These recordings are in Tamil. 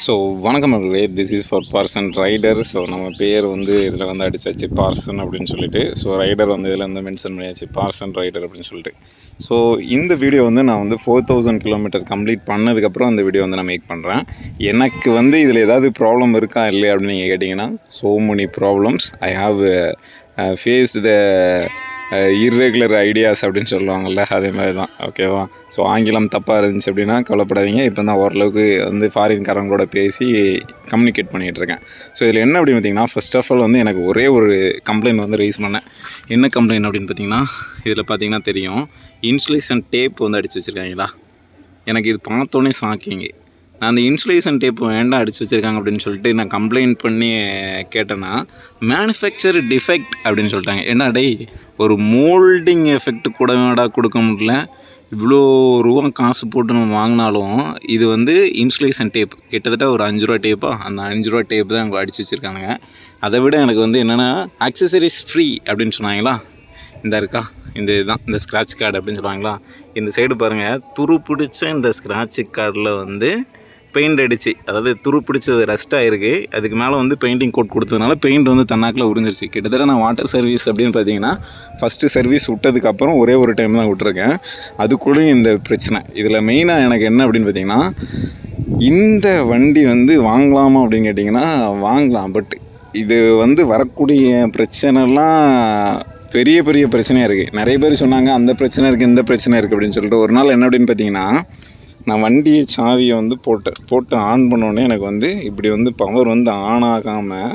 ஸோ வணக்கம் நண்பர்களே, this is for parson rider. So நம்ம பேர் வந்து இதில் வந்து அடிச்சாச்சு பார்சன் அப்படின்னு சொல்லிட்டு. ஸோ ரைடர் வந்து இதில் வந்து மென்ஷன் பண்ணியாச்சு பார்சன் ரைடர் அப்படின்னு சொல்லிட்டு. ஸோ இந்த வீடியோ வந்து நான் வந்து 4000 கிலோமீட்டர் கம்ப்ளீட் பண்ணதுக்கப்புறம் அந்த வீடியோ வந்து நான் மேக் பண்ணுறேன். எனக்கு வந்து இதில் ஏதாவது ப்ராப்ளம் இருக்கா இல்லையா அப்படின்னு நீங்கள் கேட்டிங்கன்னா, so many problems I have face the irregular ideas அப்படின்னு சொல்லுவாங்கள்ல, அதே மாதிரி தான். ஓகேவா? ஸோ ஆங்கிலம் தப்பாக இருந்துச்சு அப்படின்னா கவலைப்படாதீங்க. இப்போ தான் ஓரளவுக்கு வந்து ஃபாரின்காரங்களோட பேசி கம்யூனிகேட் பண்ணிகிட்ருக்கேன். ஸோ இதில் என்ன அப்படின்னு பார்த்தீங்கன்னா, ஃபர்ஸ்ட் ஆஃப் ஆல் வந்து எனக்கு ஒரே ஒரு கம்ப்ளைண்ட் வந்து ரைஸ் பண்ணேன். என்ன கம்ப்ளைண்ட் அப்படின்னு பார்த்தீங்கன்னா, இதில் பார்த்தீங்கன்னா தெரியும், இன்சுலேஷன் டேப் வந்து அடித்து வச்சுருக்காங்களா. எனக்கு இது பார்த்தோன்னே ஷாக்கிங்கு. நான் அந்த இன்சுலேஷன் டேப் வேண்டாம் அடித்து வச்சுருக்காங்க அப்படின்னு சொல்லிட்டு நான் கம்ப்ளைண்ட் பண்ணி கேட்டேன்னா, மேனுஃபேக்சர் டிஃபெக்ட் அப்படின்னு சொல்லிட்டாங்க. ஏன்னா டேய், ஒரு மோல்டிங் எஃபெக்ட் கூட வேடா கொடுக்க முடியல. இவ்வளோ ரூபா காசு போட்டு நம்ம வாங்கினாலும் இது வந்து இன்சுலேஷன் டேப் கிட்டத்தட்ட ஒரு 5 ரூபா டேப்பா, அந்த 5 ரூபா டேப் தான் அங்கே அடித்து வச்சுருக்கானுங்க. அதை விட எனக்கு வந்து என்னென்னா, அக்சசரிஸ் ஃப்ரீ அப்படின்னு சொன்னாங்களா. இந்த இருக்கா, இந்த இதுதான் இந்த ஸ்க்ராட்ச் கார்டு அப்படின்னு சொல்லுவாங்களா. இந்த சைடு பாருங்கள், துரு பிடிச்ச இந்த ஸ்க்ராட்ச் கார்டில் வந்து பெயிண்ட் அடிச்சு, அதாவது துரு பிடிச்சது ரஸ்ட் ஆகிருக்கு. அதுக்கு மேலே வந்து பெயிண்டிங் கோட் கொடுத்ததுனால பெயிண்ட் வந்து தன்னாக்கில் உறிஞ்சிருச்சு. கிட்டத்தட்ட நான் வாட்டர் சர்வீஸ் அப்படின்னு பார்த்தீங்கன்னா, ஃபஸ்ட்டு சர்வீஸ் விட்டதுக்கப்புறம் ஒரே ஒரு டைம் தான் விட்டுருக்கேன். அதுக்குள்ளேயும் இந்த பிரச்சனை. இதில் மெயினாக எனக்கு என்ன அப்படின்னு பார்த்தீங்கன்னா, இந்த வண்டி வந்து வாங்கலாமா அப்படின்னு கேட்டிங்கன்னா வாங்கலாம். பட் இது வந்து வரக்கூடிய பிரச்சனைலாம் பெரிய பெரிய பிரச்சனையாக இருக்குது. நிறைய பேர் சொன்னாங்க அந்த பிரச்சனை இருக்குது இந்த பிரச்சனை இருக்குது அப்படின்னு சொல்லிட்டு. ஒரு நாள் என்ன அப்படின்னு பார்த்தீங்கன்னா, நான் வண்டி சாவியை வந்து போட்டு ஆன் பண்ணோடனே எனக்கு வந்து இப்படி வந்து பவர் வந்து ஆன் ஆகாமல்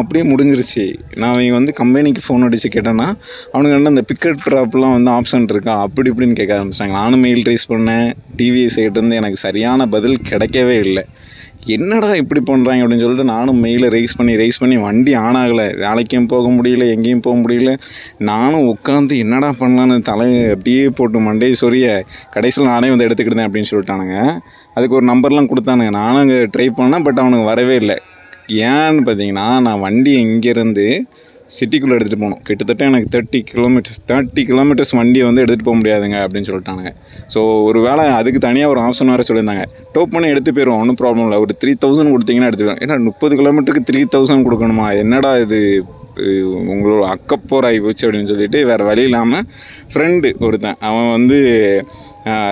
அப்படியே முடிஞ்சிருச்சு. நான் இவங்க வந்து கம்பெனிக்கு ஃபோன் அடித்து கேட்டேன்னா, அவனுக்கு என்ன இந்த பிக்கப் ட்ராப்லாம் வந்து ஆப்ஷன் இருக்கா அப்படி இப்படின்னு கேட்க ஆரம்பிச்சிட்டாங்க. நானும் மெயில் ரைஸ் பண்ணேன். டிவிஎஸ் சைட்லேருந்து எனக்கு சரியான பதில் கிடைக்கவே இல்லை. என்னடா இப்படி பண்ணுறாங்க அப்படின்னு சொல்லிட்டு நானும் மெயிலை ரைஸ் பண்ணி வண்டி ஆன் ஆகலை. வேலைக்கும் போக முடியல, எங்கேயும் போக முடியல. நானும் உட்காந்து என்னடா பண்ணலான்னு தலையை அப்படியே போட்டு மண்டையை சொரிய கடைசியில் நானே வந்து எடுத்துக்கிட்டேன் அப்படின்னு சொல்லிட்டானுங்க. அதுக்கு ஒரு நம்பர்லாம் கொடுத்தானுங்க. நானும் அங்கே ட்ரை பண்ணேன். பட் அவனுக்கு வரவே இல்லை. ஏன்னு பார்த்தீங்கன்னா, நான் வண்டி இங்கேருந்து சிட்டிக்குள்ளே எடுத்துகிட்டு போகணும். கிட்டத்தட்ட எனக்கு 30 கிலோமீட்டர்ஸ் வண்டியை வந்து எடுத்துகிட்டு போக முடியாதுங்க அப்படின்னு சொல்லிட்டாங்க. ஸோ ஒரு வேளை அதுக்கு தனியாக ஒரு ஆப்ஷன் வேறு சொல்லியிருந்தாங்க. டோப் பண்ணி எடுத்து போயிடுவோம், ஒன்றும் ப்ராப்ளம் இல்லை. ஒரு 3000 கொடுத்தீங்கன்னா எடுத்து போயிடும். ஏன்னா 30 கிலோமீட்டருக்கு 3000 கொடுக்கணுமா, என்னடா இது உங்களோட அக்கப்போர் ஆகி போச்சு அப்படின்னு சொல்லிட்டு வேறு வழி இல்லாமல் ஃப்ரெண்டு ஒருத்தன் அவன் வந்து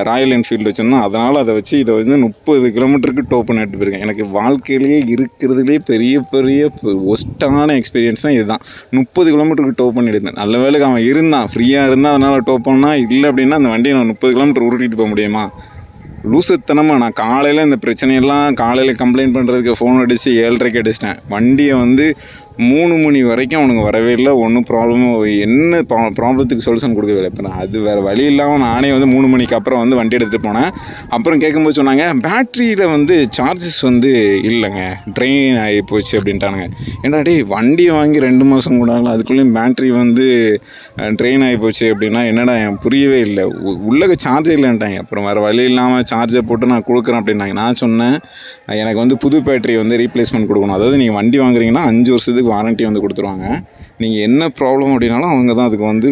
ராயல் என்ஃபீல்டு வச்சுருந்தான். அதனால் அதை வச்சு இதை வந்து 30 கிலோமீட்டருக்கு டோ பண்ணி எடுத்து போயிருக்கேன். எனக்கு வாழ்க்கையிலேயே இருக்கிறதுலே பெரிய ஒஸ்ட்டான எக்ஸ்பீரியன்ஸ்னால் இதுதான். 30 கிலோமீட்டருக்கு டோ பண்ணி எடுத்தேன். நல்ல வேலைக்கு அவன் இருந்தான், ஃப்ரீயாக இருந்தால் அதனால் டோ பண்ணால். இல்லை அப்படின்னா அந்த வண்டியை நான் 30 கிலோமீட்டர் உருட்டிட்டு போக முடியுமா? லூசுத்தனமாக நான் காலையில் இந்த பிரச்சனையெல்லாம் காலையில் கம்ப்ளைண்ட் பண்ணுறதுக்கு ஃபோன் அடித்து 7:30க்கு அடிச்சிட்டேன். வண்டியை வந்து 3 மணி வரைக்கும் அவனுக்கு வரவே இல்லை. ஒன்றும் ப்ராப்ளமும் என்ன ப்ராப்ளத்துக்கு சொல்யூஷன் கொடுக்கவே இல்லை. இப்போ நான் அது வேறு வழி இல்லாமல் நானே வந்து 3 மணிக்கு அப்புறம் வந்து வண்டி எடுத்துகிட்டு போனேன். அப்புறம் கேட்கும்போது சொன்னாங்க, பேட்ரியில் வந்து சார்ஜஸ் வந்து இல்லைங்க, ட்ரெயின் ஆகி போச்சு அப்படின்ட்டானுங்க. ஏன்னா டே, வண்டி வாங்கி 2 மாதம் கூட ஆகலாம், அதுக்குள்ளேயும் பேட்ரி வந்து ட்ரெயின் ஆகி போச்சு அப்படின்னா என்னடா, எனக்கு புரியவே இல்லை. உள்ளே சார்ஜர் இல்லைன்ட்டாங்க. அப்புறம் வேறு வழி இல்லாமல் சார்ஜர் போட்டு நான் கொடுக்குறேன் அப்படின்னாங்க. நான் சொன்னேன், எனக்கு வந்து புது பேட்ரி வந்து ரீப்ளேஸ்மெண்ட் கொடுக்கணும். அதாவது நீங்கள் வண்டி வாங்குறீங்கன்னா 5 வருஷத்துக்கு வாரண்ட்டி வந்து கொடுத்துருவாங்க. நீங்கள் என்ன ப்ராப்ளம் அப்படின்னாலும் அவங்க தான் அதுக்கு வந்து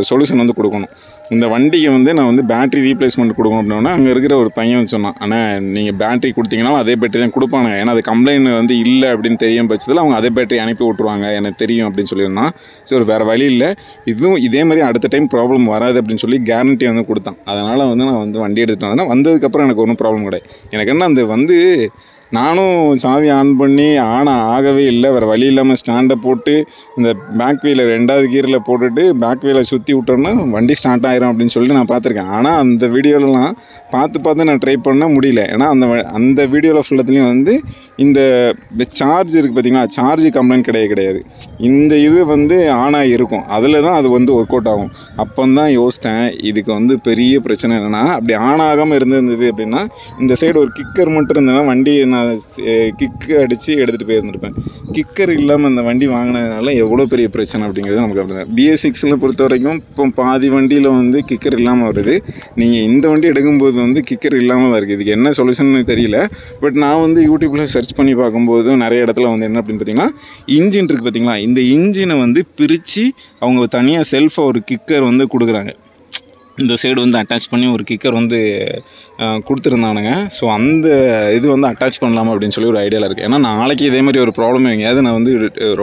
சொல்யூஷன் வந்து கொடுக்கணும். இந்த வண்டிக்கு வந்து நான் வந்து பேட்ரி ரீப்ளேஸ்மெண்ட் கொடுக்கணும் அப்படின்னா அங்கே இருக்கிற ஒரு பையன் சொன்னான், ஆனால் நீங்கள் பேட்ரி கொடுத்தீங்கன்னாலும் அதே பேட்டரி தான் கொடுப்பாங்க. ஏன்னா அது கம்ப்ளைண்ட் வந்து இல்லை அப்படின்னு தெரியும் பட்சத்தில் அவங்க அதே பேட்டரி அனுப்பி விட்ருவாங்க, எனக்கு தெரியும் அப்படின்னு சொல்லியிருந்தான். ஸோ வேறு வழி இல்லை, இதுவும் இதே மாதிரி அடுத்த டைம் ப்ராப்ளம் வராது அப்படின்னு சொல்லி கேரண்டி வந்து கொடுத்தான். அதனால் வந்து நான் வந்து வண்டி எடுத்துகிட்டு வந்தேன். வந்ததுக்கப்புறம் எனக்கு ஒன்றும் ப்ராப்ளம் கிடையாது. எனக்கு என்ன, அந்த வந்து நானும் சாவி ஆன் பண்ணி ஆகவே இல்லை. வேறு வழி இல்லாமல் ஸ்டாண்டை போட்டு இந்த பேக் வீலை 2வது கியரில் போட்டுட்டு பேக் வீலை சுற்றி விட்டோன்னா வண்டி ஸ்டார்ட் ஆகிரும் அப்படின்னு சொல்லிட்டு நான் பார்த்துருக்கேன். ஆனால் அந்த வீடியோலலாம் பார்த்து நான் ட்ரை பண்ண முடியல. ஏன்னா அந்த வீடியோவில் ஃபுல்லத்துலேயும் வந்து இந்த சார்ஜ் இருக்குது பார்த்திங்களா, சார்ஜ் கம்ப்ளைண்ட் கிடையாது. இந்த இது வந்து ஆனாக இருக்கும், அதில் தான் அது வந்து ஒர்க் அவுட் ஆகும். அப்போ தான் யோசித்தேன், இதுக்கு வந்து பெரிய பிரச்சனை என்னென்னா, அப்படி ஆன் ஆகாமல் இருந்தது அப்படின்னா இந்த சைடு ஒரு கிக்கர் மட்டும் இருந்ததுன்னா வண்டியை நான் கிக்கு அடித்து எடுத்துகிட்டு போயிருந்துருப்பேன். கிக்கர் இல்லாமல் இந்த வண்டி வாங்கினதுனால எவ்வளோ பெரிய பிரச்சனை அப்படிங்கிறது நமக்கு அப்படி தான். BS6 பொறுத்த வரைக்கும் இப்போ பாதி வண்டியில் வந்து கிக்கர் இல்லாமல் வருது. நீங்கள் இந்த வண்டி எடுக்கும்போது வந்து கிக்கர் இல்லாமல் வருது. இதுக்கு என்ன சொல்யூஷன் தெரியல. பட் நான் வந்து யூடியூப்பில் சர்ச் பண்ணி பார்க்கும்போது நிறைய இடத்துல வந்து என்ன அப்படின்னு பார்த்தீங்கன்னா, இன்ஜின் இருக்குது பார்த்தீங்களா, இந்த இன்ஜினை வந்து பிரித்து அவங்க தனியாக செல்ஃபாக ஒரு கிக்கர் வந்து கொடுக்குறாங்க. இந்த சைடு வந்து அட்டாச் பண்ணி ஒரு கிக்கர் வந்து கொடுத்துருந்தானுங்க. ஸோ அந்த இது வந்து அட்டாச் பண்ணலாமா அப்படின்னு சொல்லி ஒரு ஐடியாவில் இருக்குது. ஏன்னா நாளைக்கு இதே மாதிரி ஒரு ப்ராப்ளம் எங்கேயாவது நான் வந்து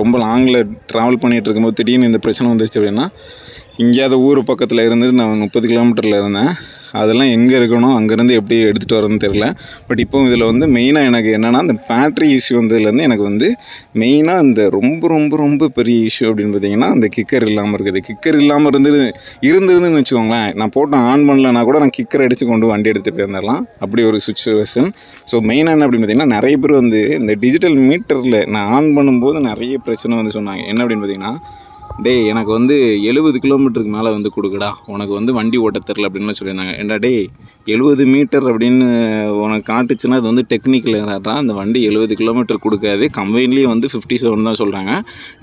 ரொம்ப லாங்கில் ட்ராவல் பண்ணிகிட்டு இருக்கும்போது திடீர்னு இந்த பிரச்சனை வந்துருச்சு அப்படின்னா, எங்கேயாவது ஊர் பக்கத்தில் இருந்துட்டு நான் 30 கிலோமீட்டரில் இருந்தேன். அதெல்லாம் எங்கே இருக்கணும், அங்கேருந்து எப்படி எடுத்துகிட்டு வரணும்னு தெரில. பட் இப்போ இதில் வந்து மெயினாக எனக்கு என்னென்னா, இந்த பேட்ரி இஷ்யூ வந்ததுலேருந்து எனக்கு வந்து மெயினாக இந்த ரொம்ப ரொம்ப ரொம்ப பெரிய இஷ்யூ அப்படின்னு பார்த்தீங்கன்னா, அந்த கிக்கர் இல்லாமல் இருக்குது. கிக்கர் இல்லாமல் இருந்ததுன்னு வச்சுக்கோங்களேன், நான் போட்டு ஆன் பண்ணலன்னா கூட நான் கிக்கர் அடித்து கொண்டு வண்டி எடுத்துகிட்டு வந்துடலாம். அப்படி ஒரு சுச்சுவேஷன். ஸோ மெயினாக என்ன அப்படின்னு பார்த்தீங்கன்னா, நிறைய பேர் வந்து இந்த டிஜிட்டல் மீட்டரில் நான் ஆன் பண்ணும்போது நிறைய பிரச்சனை வந்து சொன்னாங்க. என்ன அப்படின்னு பார்த்தீங்கன்னா, டேய் எனக்கு வந்து 70 கிலோமீட்டருக்கு மேலே வந்து கொடுக்குடா, உனக்கு வந்து வண்டி ஓட்ட தெரில அப்படின்னு சொல்லியிருந்தாங்க. ஏன்டா டேய் 70 மீட்டர் அப்படின்னு உனக்கு காட்டுச்சுன்னா அது வந்து டெக்னிக்கல் ஏறாடா, அந்த வண்டி 70 கிலோமீட்டர் கொடுக்காது. கம்பெனிலேயே வந்து 57 தான் சொல்கிறாங்க.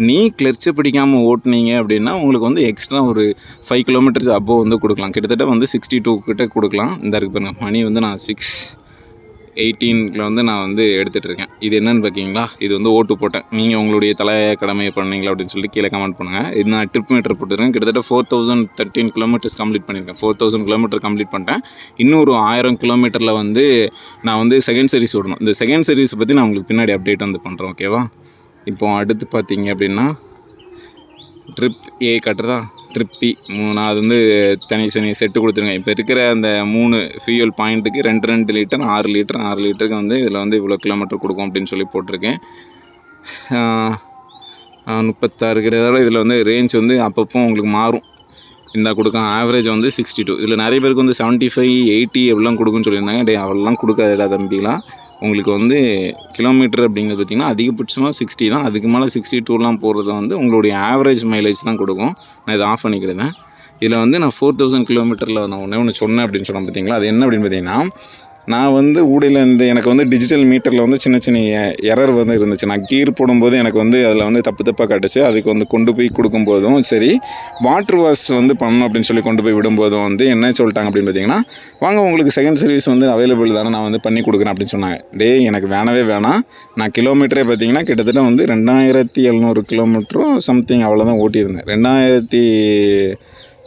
நீ கிளர்ச்சை பிடிக்காமல் ஓட்டுனீங்க அப்படின்னா உங்களுக்கு வந்து எக்ஸ்ட்ரா ஒரு 5 கிலோமீட்டர்ஸ் அபோவ் வந்து கொடுக்கலாம். கிட்டத்தட்ட வந்து 62 கிட்ட கொடுக்கலாம். இந்த இருக்கு பாருங்க, மணி வந்து நான் 6:18 வந்து நான் வந்து எடுத்துகிட்டு இருக்கேன். இது என்னென்னு பார்த்தீங்களா, இது வந்து ஓட்டு போட்டேன். நீங்கள் உங்களுடைய தலைய கடமையை பண்ணீங்களா அப்படின்னு சொல்லி கீழே கமெண்ட் பண்ணுங்கள். இது நான் ட்ரிப் மீட்டர் போட்டுருக்கேன். கிட்டத்தட்ட 4013 கிலோமீட்டர்ஸ் கம்ப்ளீட் பண்ணியிருக்கேன். 4000 கிலோமீட்டர் கம்ப்ளீட் பண்ணிட்டேன். இன்னும் ஒரு 1000 கிலோமீட்டரில் வந்து நான் வந்து செகண்ட் சர்வீஸ் ஓடணும். இந்த செகண்ட் சர்வீஸ் பற்றி நான் உங்களுக்கு பின்னாடி அப்டேட் வந்து பண்ணுறேன். ஓகேவா? இப்போ அடுத்து பார்த்தீங்க அப்படின்னா ட்ரிப் ஏ கட்டுறதா, ட்ரிப் பி நான் அது வந்து தனி செட்டு கொடுத்துருங்க. இப்போ இருக்கிற அந்த 3 ஃபியூயல் பாயிண்ட்டுக்கு 2 லிட்டர் 6 லிட்டருக்கு வந்து இதில் வந்து இவ்வளோ கிலோமீட்டர் கொடுக்கும் அப்படின்னு சொல்லி போட்டிருக்கேன். 36 கிட்டத்தட்ட இதில் வந்து ரேஞ்ச் வந்து அப்பப்போ உங்களுக்கு மாறும். இந்த கொடுக்கும் ஆவரேஜ் வந்து 62. இதில் நிறைய பேருக்கு வந்து 75, 80 எவ்வளோ கொடுக்குன்னு சொல்லியிருந்தாங்க. டே அவெல்லாம் கொடுக்காதுடா தம்பிலாம், உங்களுக்கு வந்து கிலோமீட்டர் அப்படிங்கிறது பார்த்திங்கன்னா அதிகபட்சமாக 60 தான். அதுக்கு மேலே 62லாம் போடுறது வந்து உங்களுடைய ஆவரேஜ் மைலேஜ் தான் கொடுக்கும். நான் இதை ஆஃப் பண்ணிக்கிறேன். இதில் வந்து நான் 4000 கிலோமீட்டரில் நான் ஒன்று சொன்னேன் அப்படின்னு சொன்னேன் பார்த்தீங்களா, அது என்ன அப்படின்னு பார்த்தீங்கன்னா, நான் வந்து ஊடையில் எனக்கு வந்து டிஜிட்டல் மீட்டரில் வந்து சின்ன எரர் வந்து இருந்துச்சு. நான் கீர் போடும்போது எனக்கு வந்து அதில் வந்து தப்பாக காட்டுச்சு. அதுக்கு வந்து கொண்டு போய் கொடுக்கும்போதும் சரி, வாட்டர் வாஷ் வந்து பண்ணணும் அப்படின்னு சொல்லி கொண்டு போய் விடும்போதும் வந்து என்ன சொல்லிட்டாங்க அப்படின்னு பார்த்தீங்கன்னா, வாங்க உங்களுக்கு செகண்ட் சர்வீஸ் வந்து அவைலபிள் தானே, நான் வந்து பண்ணி கொடுக்குறேன் அப்படின்னு சொன்னாங்க. எனக்கு வேணாம். நான் கிலோமீட்டரே பார்த்தீங்கன்னா கிட்டத்தட்ட வந்து 2700 கிலோமீட்டரும் சம்திங் அவ்வளோதான் ஓட்டியிருந்தேன்.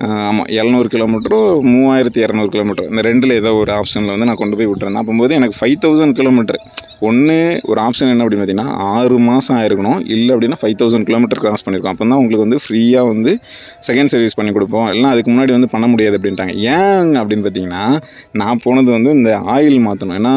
ஆமாம் 700 கிலோமீட்டரோ 3200 கிலோமீட்டர், இந்த ரெண்டில் ஏதோ ஒரு ஆப்ஷனில் வந்து நான் கொண்டு போய் விட்டுருந்தேன். அப்போது எனக்கு 5000 கிலோமீட்டர் ஒரு ஆப்ஷன் என்ன அப்படின்னு பார்த்தீங்கன்னா 6 மாதம் ஆயிருக்கணும். இல்லை அப்படின்னா 5000 கிலோமீட்டர் கிராஸ் பண்ணியிருக்கோம். அப்போ தான் உங்களுக்கு வந்து ஃப்ரீயாக வந்து செகண்ட் சர்வீஸ் பண்ணி கொடுப்போம். இல்லைனா அதுக்கு முன்னாடி வந்து பண்ண முடியாது அப்படின்ட்டாங்க. ஏன் அப்படின்னு பார்த்தீங்கன்னா, நான் போனது வந்து இந்த ஆயில் மாற்றணும். ஏன்னா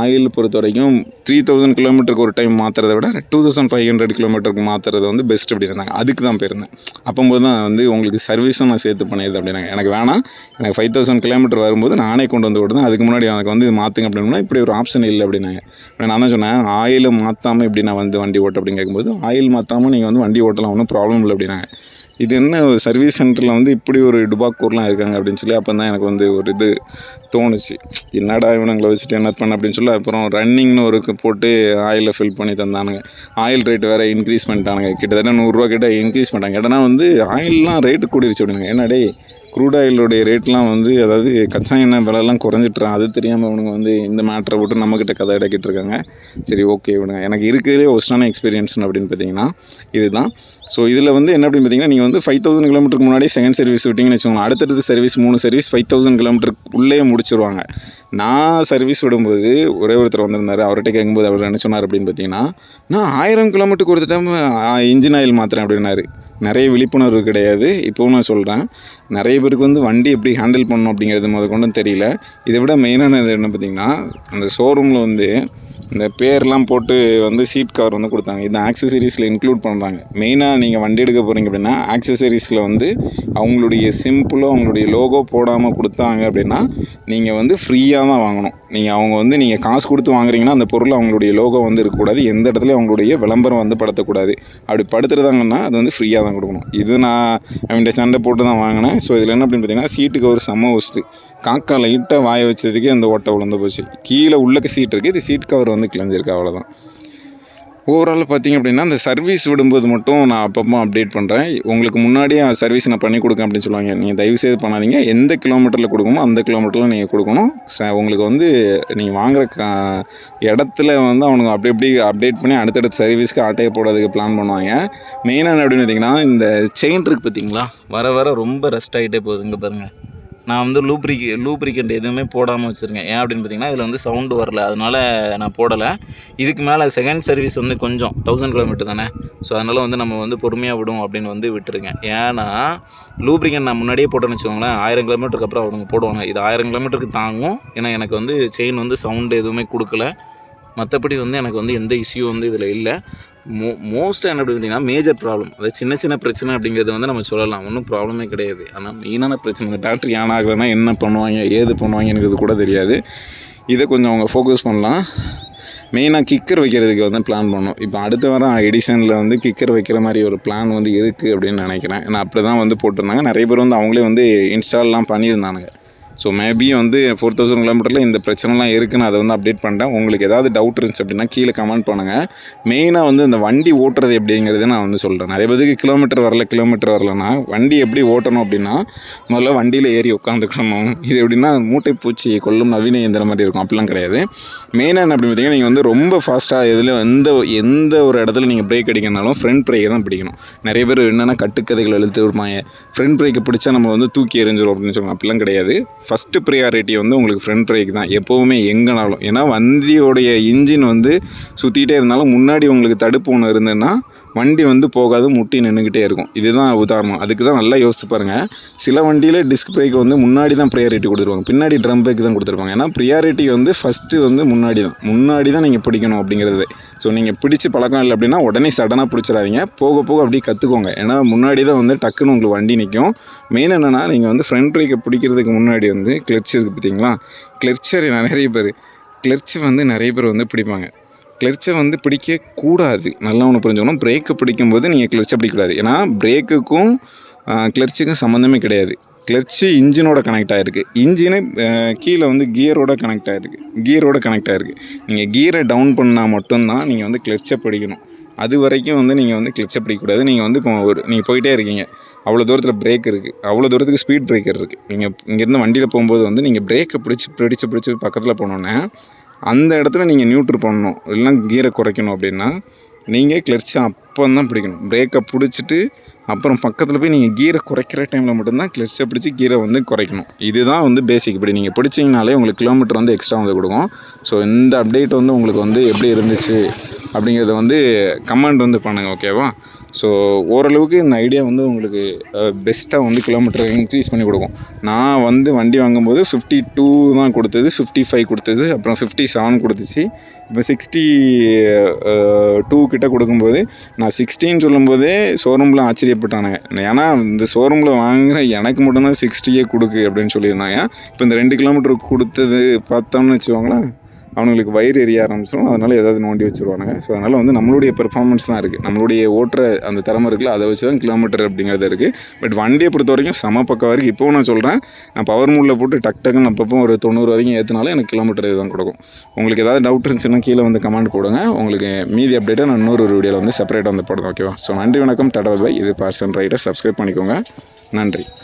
ஆயில் பொறுத்த வரைக்கும் 3000 கிலோமீட்டருக்கு ஒரு டைம் மாற்றுறதை விட 2500 கிலோமீட்டருக்கு மாற்றுறது வந்து பெஸ்ட் அப்படின்னாங்க. அதுக்கு தான் போயிருந்தேன். அப்போது தான் வந்து உங்களுக்கு சர்வீஸும் நான் சேர்த்து பண்ணிடுது அப்படின்னாங்க. எனக்கு வேணாம், எனக்கு 5000 கிலோமீட்டர் வரும்போது நானே கொண்டு வந்து விடுறேன். அதுக்கு முன்னாடி எனக்கு வந்து மாற்றுங்க அப்படின்னா இப்படி ஒரு ஆப்ஷன் இல்லை அப்படின்னாங்க. நான் தான் சொன்னேன், ஆயில் மாற்றாமல் இப்படி நான் வந்து வண்டி ஓட்ட அப்படின்னு கேட்கும்போது, ஆயில் மாற்றாமல் நீங்கள் வந்து வண்டி ஓட்டலாம், ஒன்றும் ப்ராப்ளம் இல்லை அப்படின்னாங்க. இது என்ன சர்வீஸ் சென்டரில் வந்து இப்படி ஒரு டுபாக்கூர்லாம் இருக்காங்க அப்படின்னு சொல்லி அப்போ தான் எனக்கு வந்து ஒரு இது தோணுச்சு. என்னடா இவனுங்களை வச்சுட்டு என்ன பண்ண அப்படின்னு சொல்லி அப்புறம் ரன்னிங்னு ஒரு போட்டு ஆயிலை ஃபில் பண்ணி தந்தானுங்க. ஆயில் ரேட்டு வேறு இன்க்ரீஸ் பண்ணிட்டானுங்க. கிட்டத்தட்ட 100 ரூபா கிட்ட இன்க்ரீஸ் பண்ணிட்டாங்க. ஏன்னா வந்து ஆயிலெலாம் ரேட்டு கூடிருச்சு அப்படின்னாங்க. என்னடே க்ரூட் ஆயிலுடைய ரேட்லாம் வந்து, அதாவது கச்சா எண்ணெய் விலைலாம் குறைஞ்சிட்றான். அது தெரியாமல் இவனுங்க வந்து இந்த மேட்டரை போட்டு நம்மக்கிட்ட கதை அடக்கிட்டு இருக்காங்க. சரி ஓகே விடுங்க. எனக்கு இருக்கிறதுலே ஒஸ்டான எக்ஸ்பீரியன்ஸ் அப்படின்னு பார்த்தீங்கன்னா இதுதான். ஸோ இதில் வந்து என்ன அப்படின்னு பார்த்தீங்கன்னா, நீங்கள் வந்து 5000 கிலோமீட்டருக்கு முன்னாடி செகண்ட் சர்வீஸ் விட்டிங்கன்னு வச்சுக்கோங்க, அடுத்தடுத்து சர்வீஸ் 3 சர்வீஸ் 5000 கிலோமீட்டருக்கு உள்ளே முடிச்சிருவாங்க. நான் சர்வீஸ் விடும்போது ஒரே ஒருத்தர் வந்திருந்தார். அவர்கிட்ட கேட்கும்போது அவர் என்ன சொன்னார் அப்படின்னு பார்த்தீங்கன்னா, நான் 1000 கிலோமீட்டருக்கு ஒரு டைம் இன்ஜின் ஆயில் மாற்றுறேன் அப்படின்னாரு. நிறைய விழிப்புணர்வு கிடையாது. இப்போவும் நான் சொல்கிறேன், நிறைய பேருக்கு வந்து வண்டி எப்படி ஹேண்டில் பண்ணணும் அப்படிங்கிறது முதற்கொண்டும் தெரியல. இதை விட மெயினானது என்ன பார்த்திங்கன்னா, அந்த ஷோரூமில் வந்து இந்த பேர்லாம் போட்டு வந்து சீட் கவர் வந்து கொடுத்தாங்க. இந்த ஆக்சசரிஸில் இன்க்ளூட் பண்ணுறாங்க. மெயினாக நீங்கள் வண்டி எடுக்க போகிறீங்க அப்படின்னா ஆக்சசரிஸில் வந்து அவங்களுடைய சிம்பிளோ அவங்களுடைய லோகோ போடாமல் கொடுத்தாங்க அப்படின்னா நீங்கள் வந்து ஃப்ரீயாக தான் வாங்கணும். அவங்க வந்து நீங்கள் காசு கொடுத்து வாங்குறீங்கன்னா அந்த பொருள் அவங்களுடைய லோகோ வந்து இருக்கக்கூடாது. எந்த இடத்துல அவங்களுடைய விளம்பரம் வந்து படுத்தக்கூடாது. அப்படி படுத்துறதாங்கன்னா அது வந்து ஃப்ரீயாக தான் கொடுக்கணும். இது நான் அவங்கள்ட்ட சண்டை போட்டு தான் வாங்கினேன். ஸோ இதில் என்ன அப்படின்னு பார்த்தீங்கன்னா, சீட்டுக்கு ஒரு செம்ம ஒஸ்ட்டு. காக்கா லைட்டாக வாய வச்சதுக்கே அந்த ஓட்டை விழுந்து போச்சு. கீழே உள்ளக்க சீட் இருக்குது, இது சீட் கவர் வந்து கிளஞ்சிருக்கு, அவ்வளோதான். ஓவரால் பார்த்திங்க அப்படின்னா, அந்த சர்வீஸ் விடும்போது மட்டும் நான் அப்பப்போ அப்டேட் பண்ணுறேன். உங்களுக்கு முன்னாடியே சர்வீஸ் நான் பண்ணி கொடுக்கேன் அப்படின்னு சொல்லுவாங்க. நீங்கள் தயவுசெய்து பண்ணாதீங்க. எந்த கிலோமீட்டரில் கொடுக்கணுமோ அந்த கிலோமீட்டரில் நீங்கள் கொடுக்கணும். உங்களுக்கு வந்து நீங்கள் வாங்குகிற இடத்துல வந்து அவனுங்க அப்படி அப்டேட் பண்ணி அடுத்தடுத்த சர்வீஸ்க்கு ஆட்டையை போடுறதுக்கு பிளான் பண்ணுவாங்க. மெயினாக அப்படின்னு பார்த்திங்கன்னா, இந்த செயின் இருக்குது பார்த்திங்களா, வர ரொம்ப ரஸ்ட் ஆகிட்டே போகுது. இங்கே பாருங்கள், நான் வந்து லூப்ரிகண்ட் எதுவுமே போடாமல் வச்சுருக்கேன். ஏன் அப்படின்னு பார்த்தீங்கன்னா இதில் வந்து சவுண்டு வரல, அதனால் நான் போடலை. இதுக்கு மேலே செகண்ட் சர்வீஸ் வந்து கொஞ்சம் 1000 கிலோமீட்டர் தானே, ஸோ அதனால் வந்து நம்ம வந்து பொறுமையாக விடும் அப்படின்னு வந்து விட்டுருக்கேன். ஏன்னா லூப்ரிகண்ட் நான் முன்னாடியே போட்டேன்னு வச்சுக்கோங்களேன், 1000 கிலோமீட்டருக்கு அப்புறம் அவங்க போடுவாங்க. இது 1000 கிலோமீட்டருக்கு தாங்கும். ஏன்னா எனக்கு வந்து செயின் வந்து சவுண்டு எதுவுமே கொடுக்கல. மற்றபடி வந்து எனக்கு வந்து எந்த இஷ்யூ வந்து இதில் இல்லை. மோஸ்ட்டாக என்ன பார்த்தீங்கன்னா மேஜர் ப்ராப்ளம், அது சின்ன சின்ன பிரச்சனை அப்படிங்கிறது வந்து நம்ம சொல்லலாம், ஒன்றும் ப்ராப்ளமே கிடையாது. ஆனால் மெயினான பிரச்சனை இந்த பேட்ரி ஆன் ஆகலைன்னா என்ன பண்ணுவாங்க ஏது பண்ணுவாங்கங்கிறது கூட தெரியாது. இதை கொஞ்சம் அவங்க ஃபோக்கஸ் பண்ணலாம். மெயினாக கிக்கர் வைக்கிறதுக்கு வந்து பிளான் பண்ணோம். இப்போ அடுத்த வாரம் எடிஷனில் வந்து கிக்கர் வைக்கிற மாதிரி ஒரு பிளான் வந்து இருக்குது அப்படின்னு நினைக்கிறேன். ஏன்னா அப்படி தான் வந்து போட்டிருந்தாங்க. நிறைய பேர் வந்து அவங்களே வந்து இன்ஸ்டால்லாம் பண்ணியிருந்தானுங்க. ஸோ மேபி வந்து 4000 கிலோமீட்டரில் இந்த பிரச்சனைலாம் இருக்குதுன்னு அதை வந்து அப்டேட் பண்ணிட்டேன். உங்களுக்கு ஏதாவது டவுட் இருந்துச்சு அப்படின்னா கீழே கமெண்ட் பண்ணுங்கள். மெயினாக வந்து இந்த வண்டி ஓட்டுறது எப்படிங்கிறத நான் வந்து சொல்கிறேன். நிறைய பேருக்கு கிலோமீட்டர் வரலன்னா வண்டி எப்படி ஓட்டணும் அப்படின்னா முதல்ல வண்டியில் ஏறி உட்காந்துக்கணும். இது எப்படின்னா மூட்டை பூச்சி கொல்லும் நவீன இயந்திரம் மாதிரி இருக்கும், அப்படிலாம் கிடையாது. மெயினாக என்ன அப்படின்னு பார்த்தீங்கன்னா நீங்கள் வந்து ரொம்ப ஃபாஸ்ட்டாக எதில் எந்த ஒரு இடத்துல நீங்கள் பிரேக் அடிக்கணும்னாலும் ஃப்ரண்ட் பிரேக்கை தான் பிடிக்கணும். நிறைய பேர் என்னென்னா கட்டுக்கதைகள் எழுத்து விடுமாங்க, ஃப்ரண்ட் பிரேக்கை பிடிச்சா நம்ம வந்து தூக்கி எறிஞ்சிடும் அப்படின்னு சொல்லுவாங்க. அப்படிலாம் கிடையாது. ஃபஸ்ட்டு ப்ரியாரிட்டி வந்து உங்களுக்கு ஃப்ரண்ட் பிரேக் தான் எப்போவுமே எங்கேனாலும். ஏன்னா வண்டியோடைய இன்ஜின் வந்து சுற்றிக்கிட்டே இருந்தாலும் முன்னாடி உங்களுக்கு தடுப்பு ஒன்று இருந்ததுன்னா வண்டி வந்து போகாது, முட்டி நின்றுக்கிட்டே இருக்கும். இதுதான் உதாரணம். அதுக்கு தான் நல்லா யோசிச்சு பாருங்கள். சில வண்டியில் டிஸ்க் பிரேக் வந்து முன்னாடி தான் ப்ரியாரிட்டி கொடுத்துருவாங்க, பின்னாடி ட்ரம் பிரேக் தான் கொடுத்துருப்பாங்க. ஏன்னா ப்ரியாரிட்டி வந்து ஃபஸ்ட்டு வந்து முன்னாடி தான் நீங்கள் பிடிக்கணும் அப்படிங்கிறது. ஸோ நீங்கள் பிடிச்சி பழக்கம் இல்லை அப்படின்னா உடனே சடனாக பிடிச்சிடாதீங்க, போக போக அப்படியே கற்றுக்கோங்க. ஏன்னா முன்னாடி தான் வந்து டக்குன்னு உங்களுக்கு வண்டி நிற்கும். மெயின் என்னென்னா நீங்கள் வந்து ஃப்ரண்ட் பிரேக்கை பிடிக்கிறதுக்கு முன்னாடி வந்து கிளட்ச் இருக்குது பார்த்தீங்களா, கிளட்ச் வந்து நிறைய பேர் வந்து பிடிப்பாங்க. கிளட்சை வந்து பிடிக்கக்கூடாது, நல்லா ஒன்று புரிஞ்சுக்கணும். பிரேக்கை பிடிக்கும்போது நீங்கள் கிளட்சை பிடிக்கக்கூடாது. ஏன்னா பிரேக்குக்கும் கிளட்சுக்கும் சம்மந்தமே கிடையாது. கிளட்சு இன்ஜினோட கனெக்ட் ஆகிருக்கு, இன்ஜினு கீழே வந்து கியரோட கனெக்ட் ஆகிருக்கு. நீங்கள் கியரை டவுன் பண்ணால் மட்டும்தான் நீங்கள் வந்து கிளட்சை பிடிக்கணும். அது வரைக்கும் வந்து நீங்கள் வந்து கிளட்சை பிடிக்கக்கூடாது. நீங்கள் வந்து இப்போ நீங்கள் போயிட்டே இருக்கீங்க, அவ்வளோ தூரத்தில் பிரேக் இருக்குது, அவ்வளோ தூரத்துக்கு ஸ்பீட் பிரேக்கர் இருக்குது. நீங்கள் இங்கேருந்து வண்டியில் போகும்போது வந்து நீங்கள் பிரேக்கை பிடிச்சி பக்கத்தில் போனோன்னே அந்த இடத்துல நீங்கள் நியூட்ரு பண்ணணும், இல்லைனா கீரை குறைக்கணும். அப்படின்னா நீங்கள் கிளட்சை அப்போ தான் பிடிக்கணும். பிரேக்கை பிடிச்சிட்டு அப்புறம் பக்கத்தில் போய் நீங்கள் கீரை குறைக்கிற டைமில் மட்டும்தான் கிளட்சை பிடிச்சி கீரை வந்து குறைக்கணும். இதுதான் வந்து பேசிக். இப்படி நீங்கள் பிடிச்சிங்கனாலே உங்களுக்கு கிலோமீட்டர் வந்து எக்ஸ்ட்ரா வந்து கொடுக்கும். ஸோ இந்த அப்டேட் வந்து உங்களுக்கு வந்து எப்படி இருந்துச்சு அப்படிங்கிறத வந்து கமெண்ட் வந்து பண்ணுங்கள், ஓகேவா? ஸோ ஓரளவுக்கு இந்த ஐடியா வந்து உங்களுக்கு பெஸ்ட்டாக வந்து கிலோமீட்டர் இன்க்ரீஸ் பண்ணி கொடுக்கும். நான் வந்து வண்டி வாங்கும்போது 52 தான் கொடுத்தது, 55 கொடுத்தது, அப்புறம் 57 கொடுத்துச்சு. இப்போ 62 கிட்ட கொடுக்கும்போது நான் 16 சொல்லும்போதே ஷோரூமில் ஆச்சரியப்பட்டானுங்க. ஏன்னா இந்த ஷோரூமில் வாங்குகிற எனக்கு மட்டும்தான் 60 கொடுக்கு அப்படின்னு சொல்லியிருந்தாங்க. இப்போ இந்த 2 கிலோமீட்டர் கொடுத்தது பார்த்தோம்னு வச்சுக்கோங்களேன், அவனுங்களுக்கு வயிறு எரிய ஆரம்பிச்சிடும். அதனால் ஏதாவது நோண்டி வச்சுருவானுங்க. ஸோ அதனால் வந்து நம்மளுடைய பெர்ஃபார்மன்ஸ் தான் இருக்குது, நம்மளுடைய ஓட்டுற அந்த திறமை இருக்குல்ல, அதை வச்சு தான் கிலோமீட்டர் அப்படிங்கிறது இருக்குது. பட் வண்டியை பொறுத்த வரைக்கும் செம பக்கம் வரைக்கும். இப்போவும் நான் சொல்கிறேன், நான் பவர் மூடில் போட்டு டக்குன்னு அப்பப்போ ஒரு 90 வரைக்கும் ஏற்றினாலும் எனக்கு கிலோமீட்டர் இதுதான் கொடுக்கும். உங்களுக்கு ஏதாவது டவுட் இருந்துச்சுன்னா கீழே வந்து கமெண்ட் போடுங்க. உங்களுக்கு மீதி அப்டேட்டை நான் இன்னொரு வீடியோவில் வந்து செப்பரேட்டாக வந்து போடுறேன், ஓகேவா? ஸோ நன்றி, வணக்கம், டாடா பை. இது பார்சன் ரைடர். சப்ஸ்கிரைப் பண்ணிக்கோங்க. நன்றி.